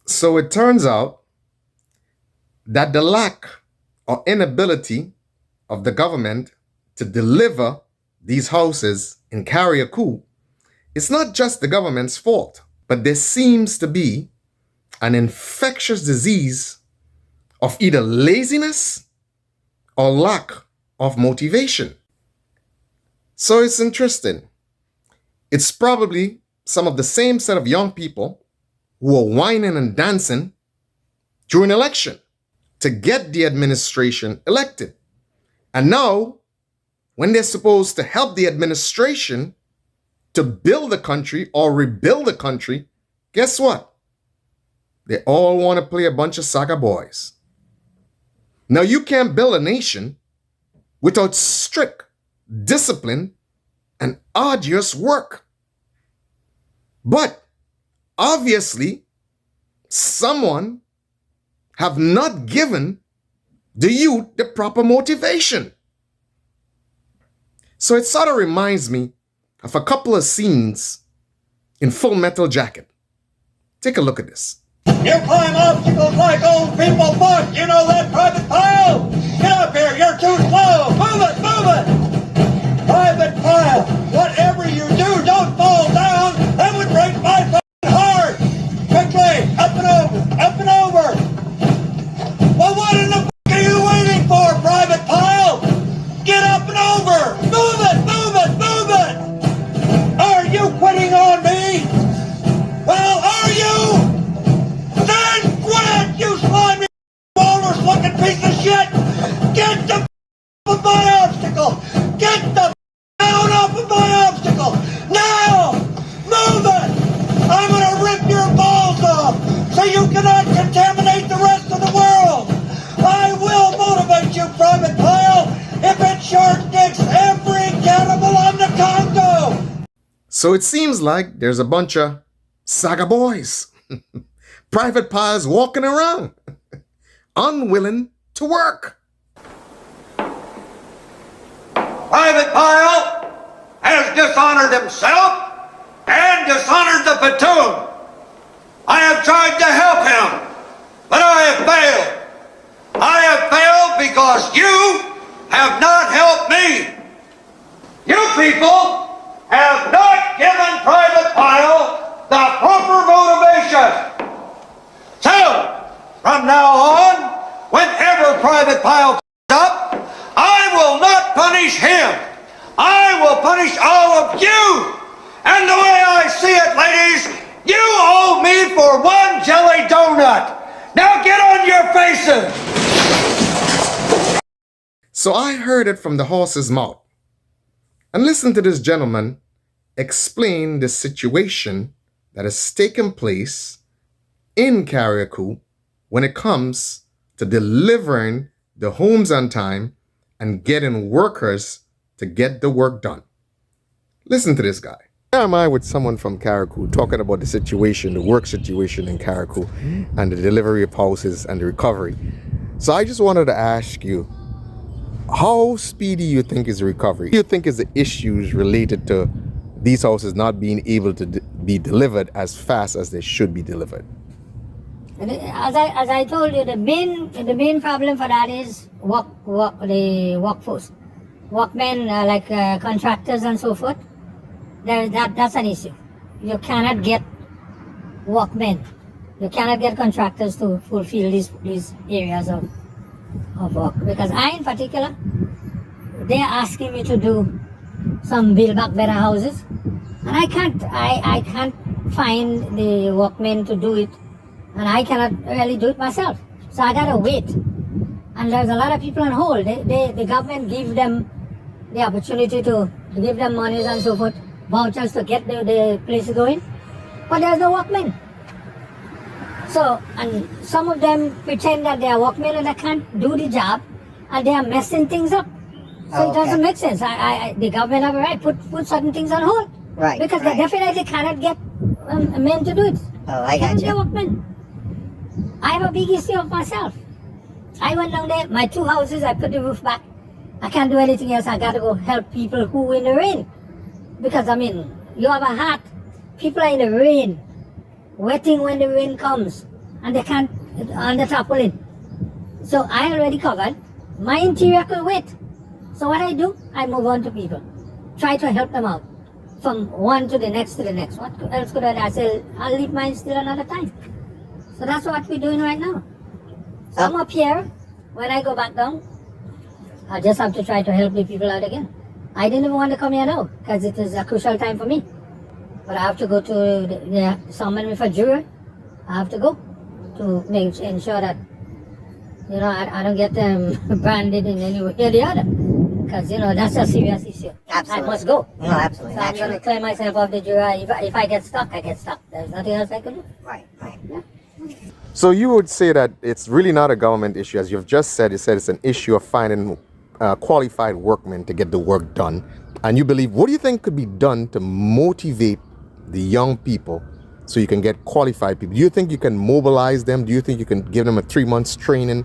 So it turns out that the lack or inability of the government to deliver these houses in carriacou, it's not just the government's fault, but there seems to be an infectious disease of either laziness or lack of motivation. So it's interesting. It's probably some of the same set of young people who are whining and dancing during election to get the administration elected. And now, when they're supposed to help the administration to build the country or rebuild the country, guess what? They all want to play a bunch of saga boys. Now, you can't build a nation without strict discipline and arduous work. But obviously, someone have not given the youth the proper motivation. So it sort of reminds me of a couple of scenes in Full Metal Jacket. Take a look at this. You climb obstacles like old people fuck. You know that, Private Pile? Get up here. You're too slow. Move it, move it. Private Pile, whatever you do, don't fall down. That would break my fucking heart. Quickly, up and over, up and over. Well, what in the fuck are you waiting for, Private Pile? Get up and over. Move it, move it, move it. Are you quitting on me? Well, are you? Then quit, you slimy walrus-looking piece of shit! Get the off of my obstacle! Get the down off of my obstacle! Now! Move it! I'm gonna rip your balls off so you cannot contaminate the rest of the world! I will motivate you, Private Pile, if it shark dicks every cannibal on the Congo! So it seems like there's a bunch of saga boys. Private Piles walking around, unwilling to work. Private Pile has dishonored himself and dishonored the platoon. I have tried to help him, but I have failed. I have failed because you have not helped me. You people have not given Private Pile the proper motivation. So, from now on, whenever Private Pile comes up, I will not punish him. I will punish all of you. And the way I see it, ladies, you owe me for one jelly donut. Now get on your faces. So I heard it from the horse's mouth. And listen to this gentleman explain the situation that has taken place in carriacou when it comes to delivering the homes on time and getting workers to get the work done. Listen to this guy. Here am I with someone from carriacou talking about the situation, the work situation in carriacou and the delivery of houses and the recovery. So I just wanted to ask you, how speedy you think is the recovery? What do you think is the issues related to these houses not being able to be delivered as fast as they should be delivered? As I told you, the main problem for that is the workforce, workmen like contractors and so forth. That's an issue. You cannot get workmen. You cannot get contractors to fulfill these areas of work. Because I, in particular, they're asking me to do some build back better houses, and I can't find the workmen to do it. And I cannot really do it myself. So I gotta wait. And there's a lot of people on hold. The government give them the opportunity to give them monies and so forth, vouchers to get the place going. But there's no workmen. So, and some of them pretend that they are workmen and they can't do the job and they are messing things up. So it doesn't make sense. The government have a right put certain things on hold. Right. Because they definitely cannot get men to do it. Oh, I got you. Workmen. I have a big issue of myself. I went down there, my 2 houses, I put the roof back. I can't do anything else. I got to go help people who in the rain. Because, I mean, you have a heart. People are in the rain, wetting when the rain comes. and they can't on the tarpaulin. So I already covered. My interior could wait. So what I do, I move on to people. Try to help them out. From one to the next to the next. What else could I do? I say, I'll leave mine still another time. So that's what we're doing right now. So I'm up here. When I go back down, I just have to try to help the people out again. I didn't even want to come here now because it is a crucial time for me. But I have to go to summon me for jury. I have to go to ensure that I don't get branded in any way or the other. Because that's a serious issue. Absolutely. I must go. No, absolutely. So I'm going to clear myself off the jury. If I get stuck, I get stuck. There's nothing else I can do. Right. Yeah. So you would say that it's really not a government issue, as you've just said. You said it's an issue of finding qualified workmen to get the work done. And you believe, what do you think could be done to motivate the young people so you can get qualified people? Do you think you can mobilize them? Do you think you can give them a 3 months training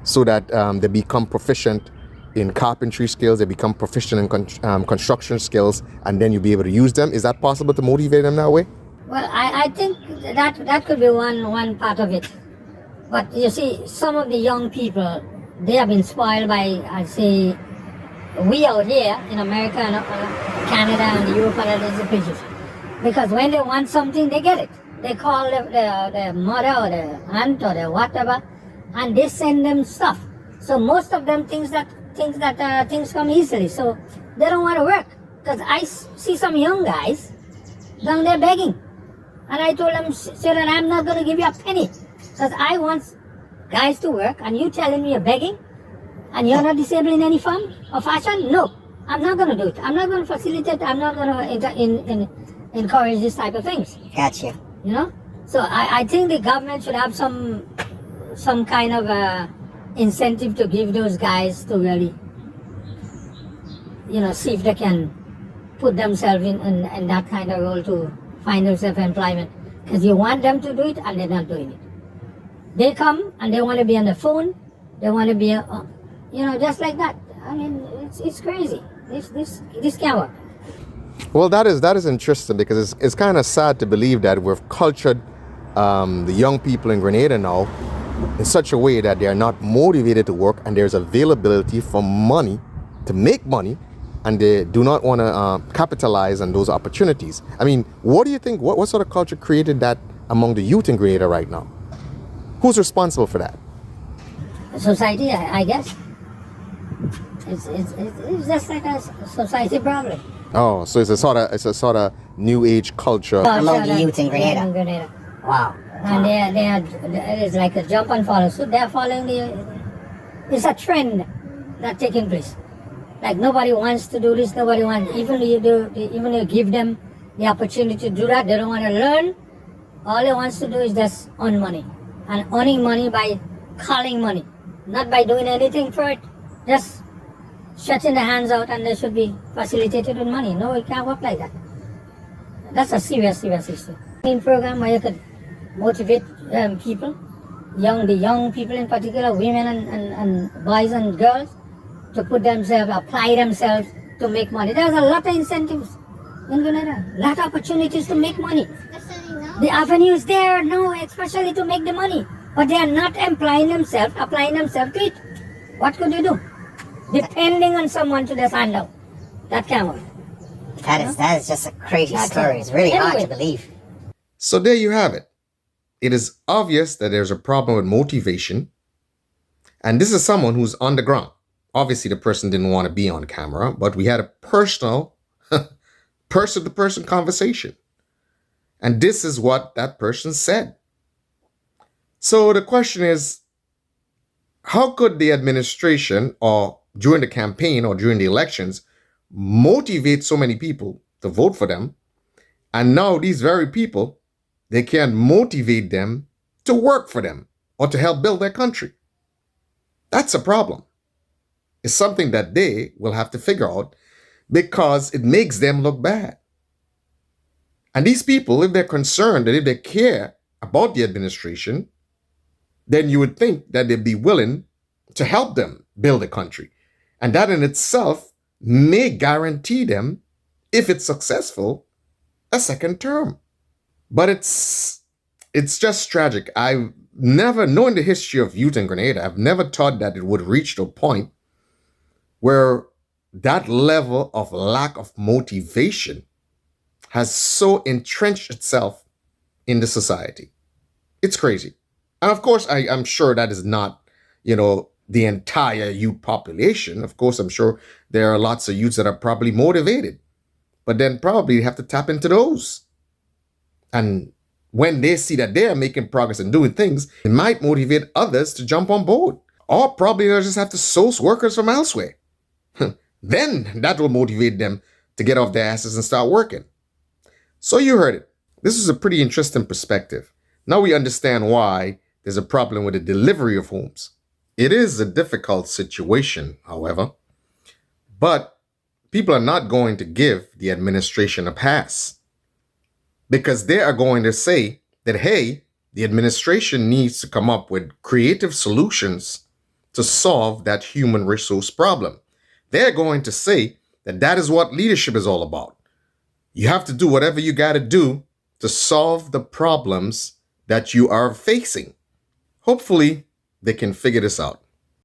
so that they become proficient in carpentry skills, they become proficient in construction skills, and then you'll be able to use them? Is that possible to motivate them that way? Well, I think that could be one part of it. But you see, some of the young people, they have been spoiled by, I say, we out here in America and Canada and Europe and other places. Because when they want something, they get it. They call the mother or the aunt or the whatever, and they send them stuff. So most of them things come easily. So they don't want to work. Because I see some young guys down there begging. And I told them, sir, that I'm not going to give you a penny. Because I want guys to work, and you telling me you're begging, and you're not disabled in any form or fashion? No, I'm not going to do it. I'm not going to facilitate. I'm not going to encourage this type of things. Gotcha. So I think the government should have some kind of incentive to give those guys to really, see if they can put themselves in that kind of role to find themselves employment. Because you want them to do it, and they're not doing it. They come and they want to be on the phone. They want to be, just like that. I mean, it's crazy. This can't work. Well, that is interesting, because it's kind of sad to believe that we've cultured the young people in Grenada now in such a way that they are not motivated to work, and there's availability for money to make money, and they do not want to capitalize on those opportunities. I mean, what do you think? What sort of culture created that among the youth in Grenada right now? Who's responsible for that? Society, I guess. It's just like a society problem. Oh, so it's a sort of new age culture. Among the youth in Grenada. Wow. And it's like a jump and follow. So they're following it's a trend that's taking place. Like nobody wants to do this, nobody wants, even you give them the opportunity to do that, they don't want to learn. All they want to do is just earn money. And earning money by calling money, not by doing anything for it. Just stretching the hands out, and they should be facilitated with money. No, it can't work like that. That's a serious issue. In program where you could motivate people, the young people in particular, women and boys and girls, to apply themselves to make money. There's a lot of incentives in Grenada, a lot of opportunities to make money. The avenue is there now, especially to make the money, but they are not applying themselves to it. What could you do? Depending on someone to just hand out. That can't work. That is just a crazy story. It's really hard to believe. So there you have it. It is obvious that there's a problem with motivation. And this is someone who's on the ground. Obviously, the person didn't want to be on camera, but we had a personal, person-to-person conversation. And this is what that person said. So the question is, how could the administration, or during the campaign or during the elections, motivate so many people to vote for them? And now these very people, they can't motivate them to work for them or to help build their country. That's a problem. It's something that they will have to figure out, because it makes them look bad. And these people, if they're concerned and if they care about the administration, then you would think that they'd be willing to help them build a country. And that in itself may guarantee them, if it's successful, a second term. But it's just tragic. never, knowing the history of youth in Grenada, I've never thought that it would reach to a point where that level of lack of motivation has so entrenched itself in the society. It's crazy. And of course, I'm sure that is not, the entire youth population. Of course, I'm sure there are lots of youths that are probably motivated, but then probably have to tap into those. And when they see that they're making progress and doing things, it might motivate others to jump on board. Or probably they'll just have to source workers from elsewhere. Then that will motivate them to get off their asses and start working. So you heard it. This is a pretty interesting perspective. Now we understand why there's a problem with the delivery of homes. It is a difficult situation, however, but people are not going to give the administration a pass because they are going to say that, hey, the administration needs to come up with creative solutions to solve that human resource problem. They're going to say that that is what leadership is all about. You have to do whatever you got to do to solve the problems that you are facing. Hopefully, they can figure this out.